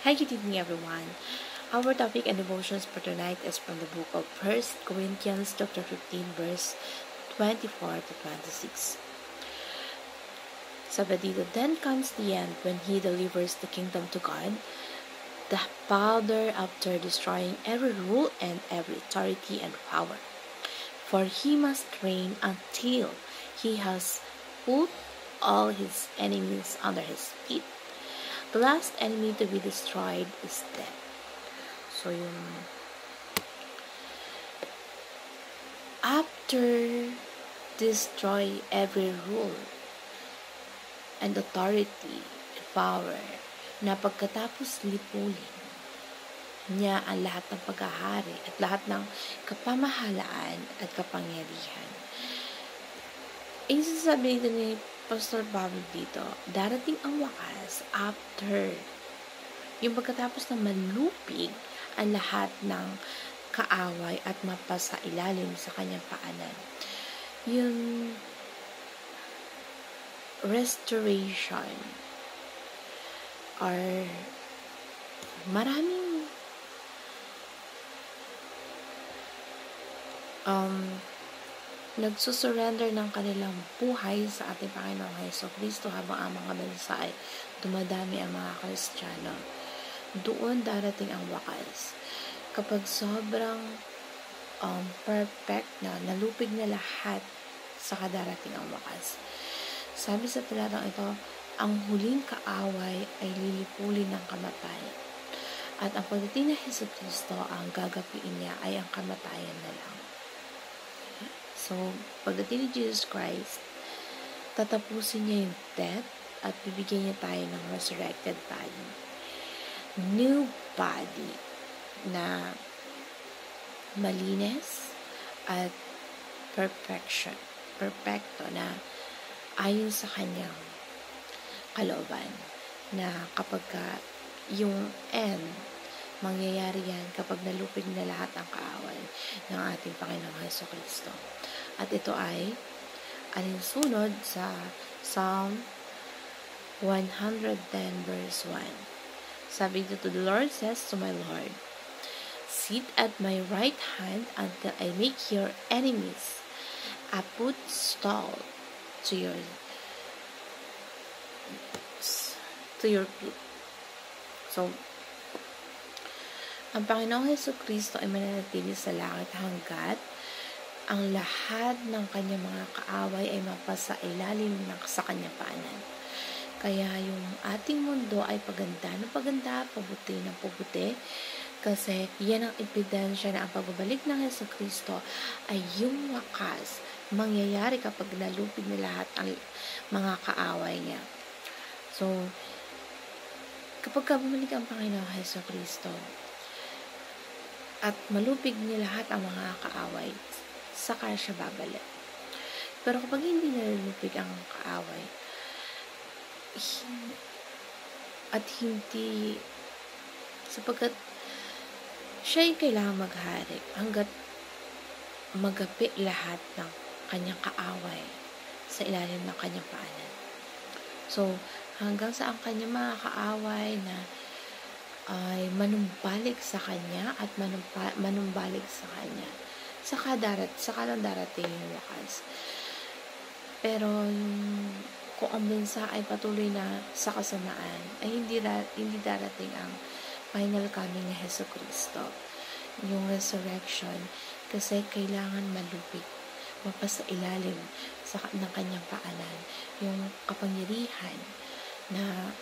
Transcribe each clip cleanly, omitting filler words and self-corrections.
Hi, good evening, everyone. Our topic and devotions for tonight is from the book of 1 Corinthians chapter 15, verse 24 to 26. Sabi dito, then comes the end when He delivers the kingdom to God, the Father, after destroying every rule and every authority and power. For He must reign until He has put all His enemies under His feet. The last enemy to be destroyed is death. So, after destroy every rule and authority and power, na pagkatapos lipulin niya ang lahat ng paghahari at lahat ng kapamahalaan at kapangyarihan. Isasabi dito ni Pastor Pablo dito, darating ang wakas after yung pagkatapos na malupig ang lahat ng kaaway at mapasa ilalim sa kanyang paanan. Yung restoration or maraming nagsusurrender ng kanilang buhay sa ating Panginoong Jesucristo habang ang mga bansa ay dumadami ang mga Kristiyano. Doon darating ang wakas. Kapag sobrang perfect na, nalupig na lahat, saka darating ang wakas. Sabi sa talatang ito, ang huling kaaway ay lilipulin ng kamatayan. At ang pagdating na Jesucristo, ang gagapiin niya ay ang kamatayan na lang. So, pagdating ni Jesus Christ, tatapusin niya yung death at bibigyan niya tayo ng resurrected body. New body na malinis at perfecto na ayon sa kanyang kalooban, na kapag yung end, mangyayari yan kapag nalupig na lahat ang kaaway ng ating Panginoong Jesucristo. At ito ay alinsunod sa Psalm 110 verse 1. Sabi dito, the Lord says to my Lord, sit at my right hand until I make your enemies a footstool to your feet. So, ang Panginoong Jesucristo ay mananatili sa langit hanggat ang lahat ng kanyang mga kaaway ay mapasa ilalim sa kanyang paanan. Kaya yung ating mundo ay paganda ng paganda, pabuti ng pabuti, kasi yan ang ebidensya na ang pagbabalik ng Jesucristo ay yung wakas mangyayari kapag nalupig na lahat ang mga kaaway niya. So, kapag bumalik ang Panginoong Jesucristo at malupig niya lahat ang mga kaaway, saka siya babalik. Pero kapag hindi nalulupig ang kaaway, at hindi, sapagkat siya ay kailangang maghari hanggat magapi lahat ng kanyang kaaway sa ilalim ng kanyang paanan. So, hanggang sa ang kanyang mga kaaway na ay manumbalik sa kanya at manumbalik sa kanya, saka lang darating yung wakas. Pero kung ang bansa ay patuloy na sa kasamaan, ay hindi darating ang final coming ni Jesucristo, yung resurrection, kasi kailangan malupig, mapasa ilalim ng kanyang paanan yung kapangyarihan na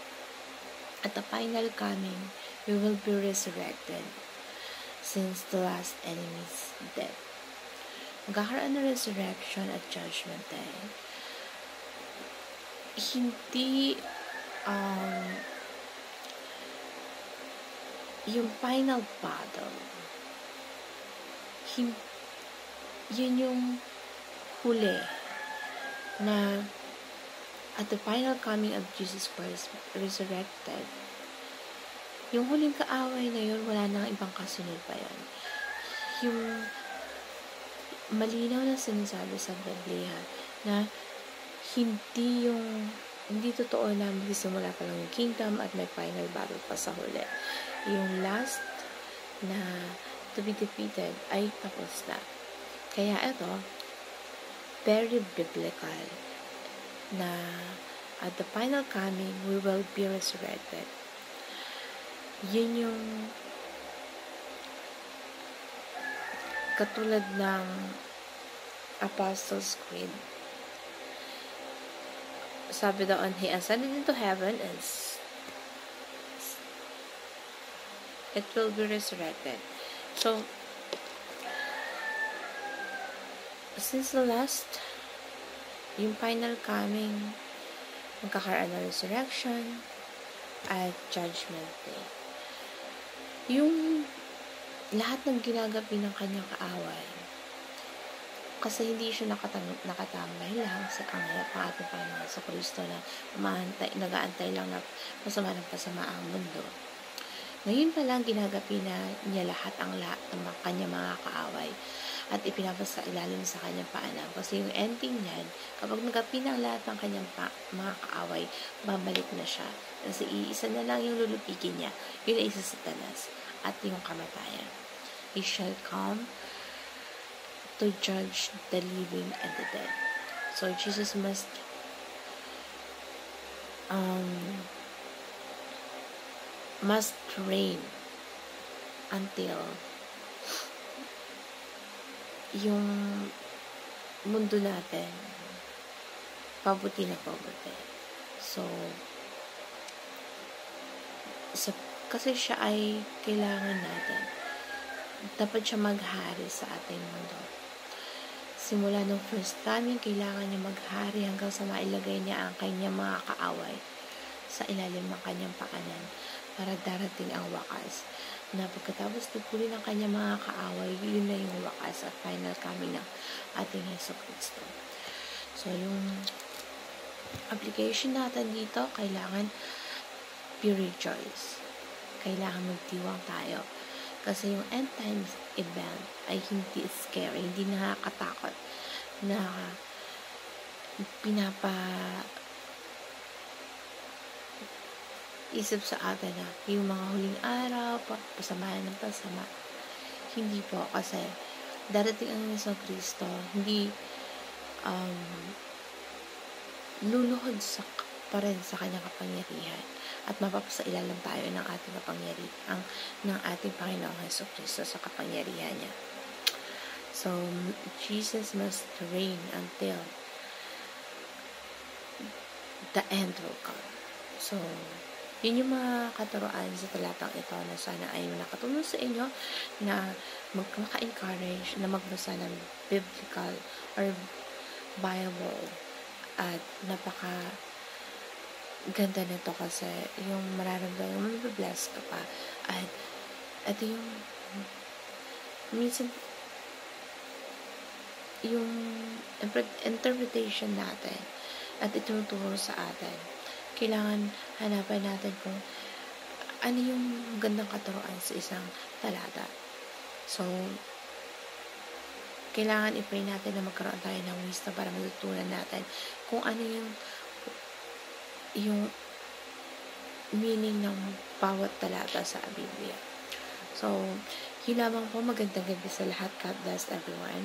at the final coming, we will be resurrected since the last enemy is dead. Magkakaroon ng resurrection at judgment day. Hindi yung final battle, yun yung huli na at the final coming of Jesus Christ resurrected. Yung huling kaaway na yun, wala nang ibang kasunod pa yun. Yung malinaw na sinasabi sa Biblia na hindi yung hindi totoo na magsisimula pa lang yung kingdom at may final battle pa sa huli. Yung last na to be defeated ay tapos na. Kaya ito, very biblical na at the final coming, we will be resurrected. Yun yung katulad ng Apostles' Creed. Sabi doon, He ascended into heaven and it will be resurrected. So, since the last, yung final coming, magkakaroon ng resurrection at judgment day. Yung lahat ng ginagapi ng kanyang kaaway, kasi hindi siya nakatambay lang sa ating Panginoon sa Kristo na nag-aantay lang na masama ng pasama ang mundo. Ngayon pa lang ginagapi na niya lahat ng kanyang mga kaaway at ipinapasa ilalim sa kanyang paanan. Kasi yung ending niyan, kapag nagapi ng lahat ng kanyang mga kaaway, babalik na siya. Kasi iisa na lang yung lulupigin niya. Yun ay sa Satanas at yung kamatayan. He shall come to judge the living and the dead. So Jesus must reign until yung mundo natin pabuti na pabuti. So kasi siya ay kailangan natin. Dapat siya maghari sa ating mundo. Simula nung first coming, kailangan niya maghari hanggang sa mailagay niya ang kanyang mga kaaway sa ilalim ng kanyang paanan para darating ang wakas. Na pagkatapos tupuli ng kanyang mga kaaway, yun na yung wakas at final coming ng ating Hesus Kristo. So, yung application natin dito, kailangan be rejoice. Kailangan magdiwang tayo. Kasi yung end times event ay hindi scary, hindi nakakatakot na isip sa atin na yung mga huling araw, pasamahan ng pasama. Hindi po, kasi darating ang Hesus Kristo, hindi luluhod pa rin sa kanyang kapangyarihan at mapapasailalim tayo ng ating kapangyarihan ng ating Panginoong Hesus Kristo sa kapangyarihan niya. So, Jesus must reign until the end will come. So, yun yung mga katuroan sa talatang ito na sana ay nakatulong sa inyo na maka-encourage na magbasa ng biblical or Bible at ganda nito kasi yung mararamdaman, mabibless ka pa at ito yung minsan yung interpretation natin at itinuturo sa atin, kailangan hanapan natin kung ano yung gandang katuroan sa isang talata. So, kailangan i-pray natin na magkaroon tayo ng wisdom para matutunan natin kung ano yung meaning ng bawat talata sa Biblia. So, yun lamang po. Magandang gabi sa lahat. God bless everyone.